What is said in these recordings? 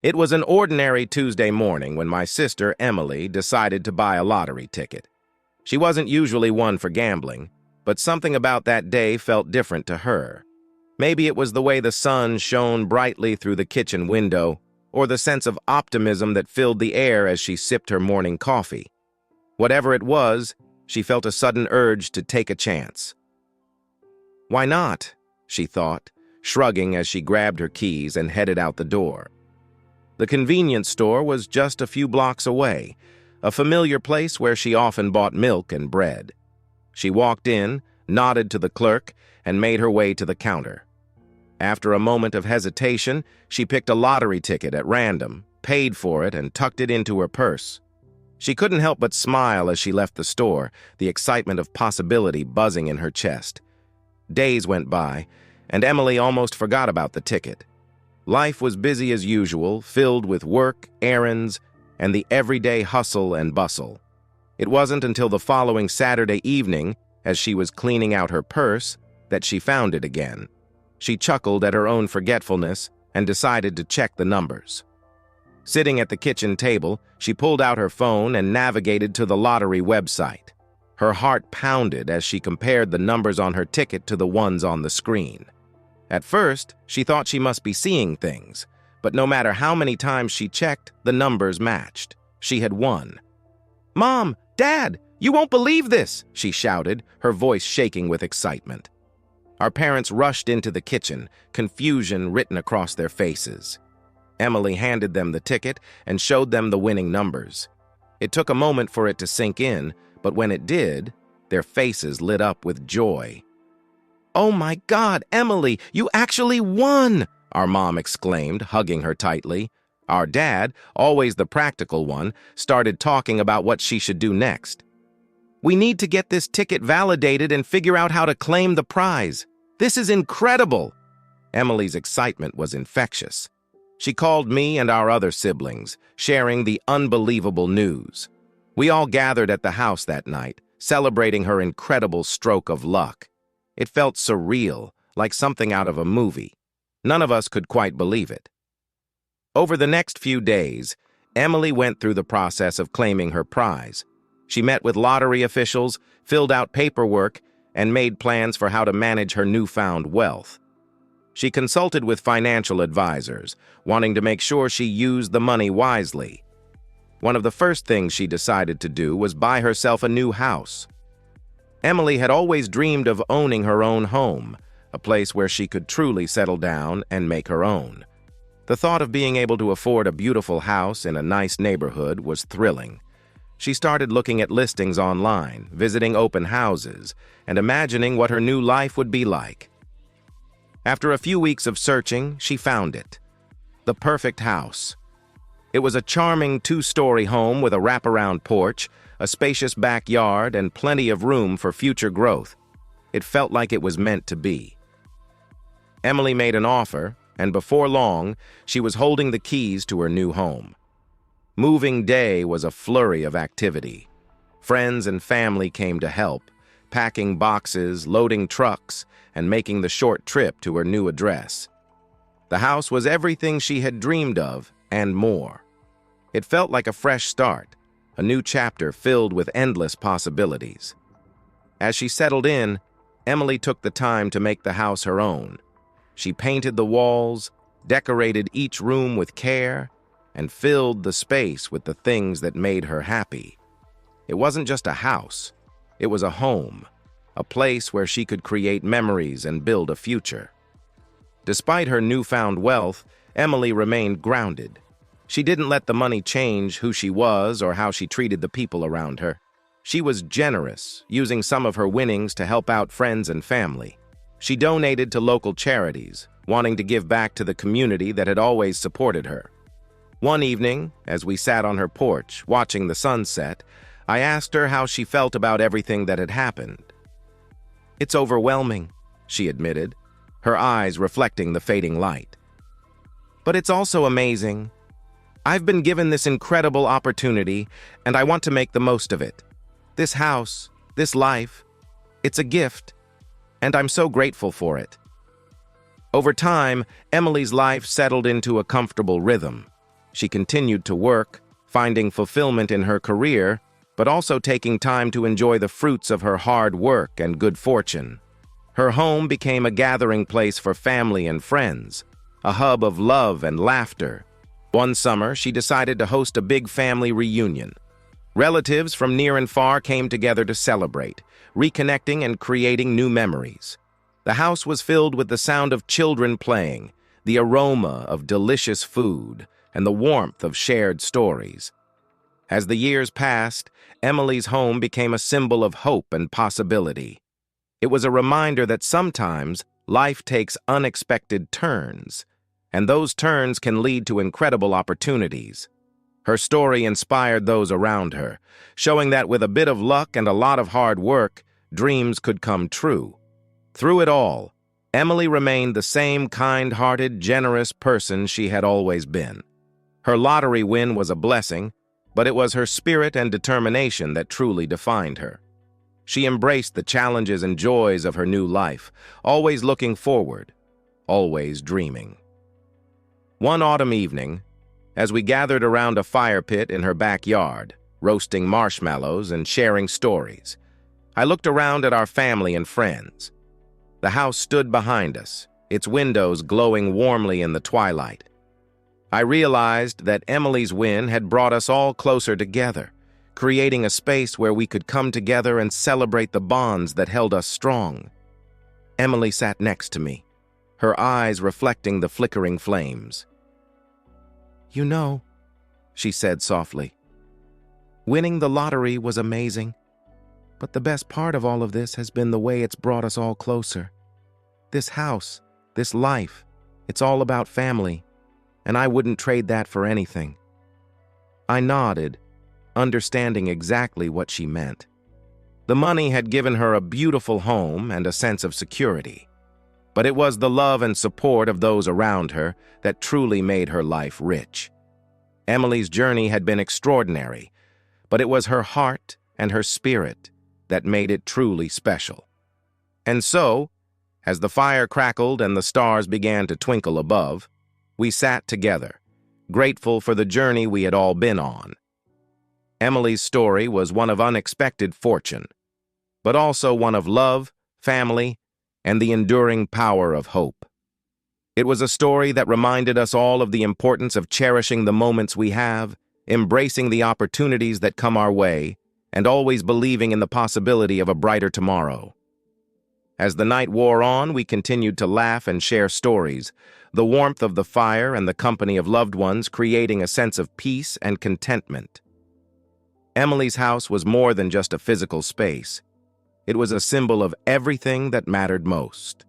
It was an ordinary Tuesday morning when my sister, Emily, decided to buy a lottery ticket. She wasn't usually one for gambling, but something about that day felt different to her. Maybe it was the way the sun shone brightly through the kitchen window, or the sense of optimism that filled the air as she sipped her morning coffee. Whatever it was, she felt a sudden urge to take a chance. "Why not?" she thought, shrugging as she grabbed her keys and headed out the door. The convenience store was just a few blocks away, a familiar place where she often bought milk and bread. She walked in, nodded to the clerk, and made her way to the counter. After a moment of hesitation, she picked a lottery ticket at random, paid for it, and tucked it into her purse. She couldn't help but smile as she left the store, the excitement of possibility buzzing in her chest. Days went by, and Emily almost forgot about the ticket. Life was busy as usual, filled with work, errands, and the everyday hustle and bustle. It wasn't until the following Saturday evening, as she was cleaning out her purse, that she found it again. She chuckled at her own forgetfulness and decided to check the numbers. Sitting at the kitchen table, she pulled out her phone and navigated to the lottery website. Her heart pounded as she compared the numbers on her ticket to the ones on the screen. At first, she thought she must be seeing things, but no matter how many times she checked, the numbers matched. She had won. "Mom! Dad! You won't believe this!" she shouted, her voice shaking with excitement. Our parents rushed into the kitchen, confusion written across their faces. Emily handed them the ticket and showed them the winning numbers. It took a moment for it to sink in, but when it did, their faces lit up with joy. "Oh my God, Emily, you actually won!" our mom exclaimed, hugging her tightly. Our dad, always the practical one, started talking about what she should do next. "We need to get this ticket validated and figure out how to claim the prize. This is incredible!" Emily's excitement was infectious. She called me and our other siblings, sharing the unbelievable news. We all gathered at the house that night, celebrating her incredible stroke of luck. It felt surreal, like something out of a movie. None of us could quite believe it. Over the next few days, Emily went through the process of claiming her prize. She met with lottery officials, filled out paperwork, and made plans for how to manage her newfound wealth. She consulted with financial advisors, wanting to make sure she used the money wisely. One of the first things she decided to do was buy herself a new house. Emily had always dreamed of owning her own home, a place where she could truly settle down and make her own. The thought of being able to afford a beautiful house in a nice neighborhood was thrilling. She started looking at listings online, visiting open houses, and imagining what her new life would be like. After a few weeks of searching, she found it. The perfect house. It was a charming two-story home with a wraparound porch, a spacious backyard, and plenty of room for future growth. It felt like it was meant to be. Emily made an offer, and before long, she was holding the keys to her new home. Moving day was a flurry of activity. Friends and family came to help, packing boxes, loading trucks, and making the short trip to her new address. The house was everything she had dreamed of, and more. It felt like a fresh start, a new chapter filled with endless possibilities. As she settled in, Emily took the time to make the house her own. She painted the walls, decorated each room with care, and filled the space with the things that made her happy. It wasn't just a house. It was a home, a place where she could create memories and build a future. Despite her newfound wealth, Emily remained grounded. She didn't let the money change who she was or how she treated the people around her. She was generous, using some of her winnings to help out friends and family. She donated to local charities, wanting to give back to the community that had always supported her. One evening, as we sat on her porch, watching the sunset, I asked her how she felt about everything that had happened. "It's overwhelming," she admitted, her eyes reflecting the fading light. "But it's also amazing. I've been given this incredible opportunity, and I want to make the most of it. This house, this life, it's a gift, and I'm so grateful for it." Over time, Emily's life settled into a comfortable rhythm. She continued to work, finding fulfillment in her career, but also taking time to enjoy the fruits of her hard work and good fortune. Her home became a gathering place for family and friends, a hub of love and laughter. One summer, she decided to host a big family reunion. Relatives from near and far came together to celebrate, reconnecting and creating new memories. The house was filled with the sound of children playing, the aroma of delicious food, and the warmth of shared stories. As the years passed, Emily's home became a symbol of hope and possibility. It was a reminder that sometimes life takes unexpected turns, and those turns can lead to incredible opportunities. Her story inspired those around her, showing that with a bit of luck and a lot of hard work, dreams could come true. Through it all, Emily remained the same kind-hearted, generous person she had always been. Her lottery win was a blessing, but it was her spirit and determination that truly defined her. She embraced the challenges and joys of her new life, always looking forward, always dreaming. One autumn evening, as we gathered around a fire pit in her backyard, roasting marshmallows and sharing stories, I looked around at our family and friends. The house stood behind us, its windows glowing warmly in the twilight. I realized that Emily's win had brought us all closer together, creating a space where we could come together and celebrate the bonds that held us strong. Emily sat next to me, her eyes reflecting the flickering flames. "You know," she said softly, "winning the lottery was amazing, but the best part of all of this has been the way it's brought us all closer. This house, this life, it's all about family, and I wouldn't trade that for anything." I nodded, understanding exactly what she meant. The money had given her a beautiful home and a sense of security, but it was the love and support of those around her that truly made her life rich. Emily's journey had been extraordinary, but it was her heart and her spirit that made it truly special. And so, as the fire crackled and the stars began to twinkle above, we sat together, grateful for the journey we had all been on. Emily's story was one of unexpected fortune, but also one of love, family, and the enduring power of hope. It was a story that reminded us all of the importance of cherishing the moments we have, embracing the opportunities that come our way, and always believing in the possibility of a brighter tomorrow. As the night wore on, we continued to laugh and share stories, the warmth of the fire and the company of loved ones creating a sense of peace and contentment. Emily's house was more than just a physical space. It was a symbol of everything that mattered most.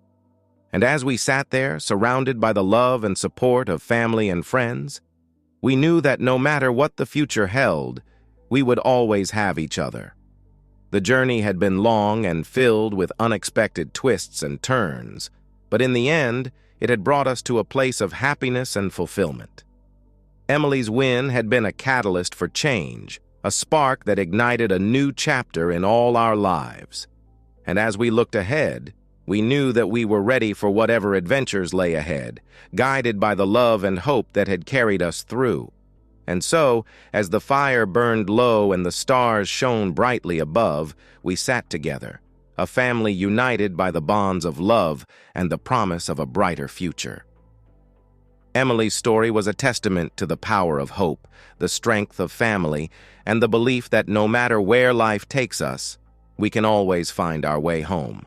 And as we sat there, surrounded by the love and support of family and friends, we knew that no matter what the future held, we would always have each other. The journey had been long and filled with unexpected twists and turns, but in the end, it had brought us to a place of happiness and fulfillment. Emily's win had been a catalyst for change, a spark that ignited a new chapter in all our lives. And as we looked ahead, we knew that we were ready for whatever adventures lay ahead, guided by the love and hope that had carried us through. And so, as the fire burned low and the stars shone brightly above, we sat together, a family united by the bonds of love and the promise of a brighter future. Emily's story was a testament to the power of hope, the strength of family, and the belief that no matter where life takes us, we can always find our way home.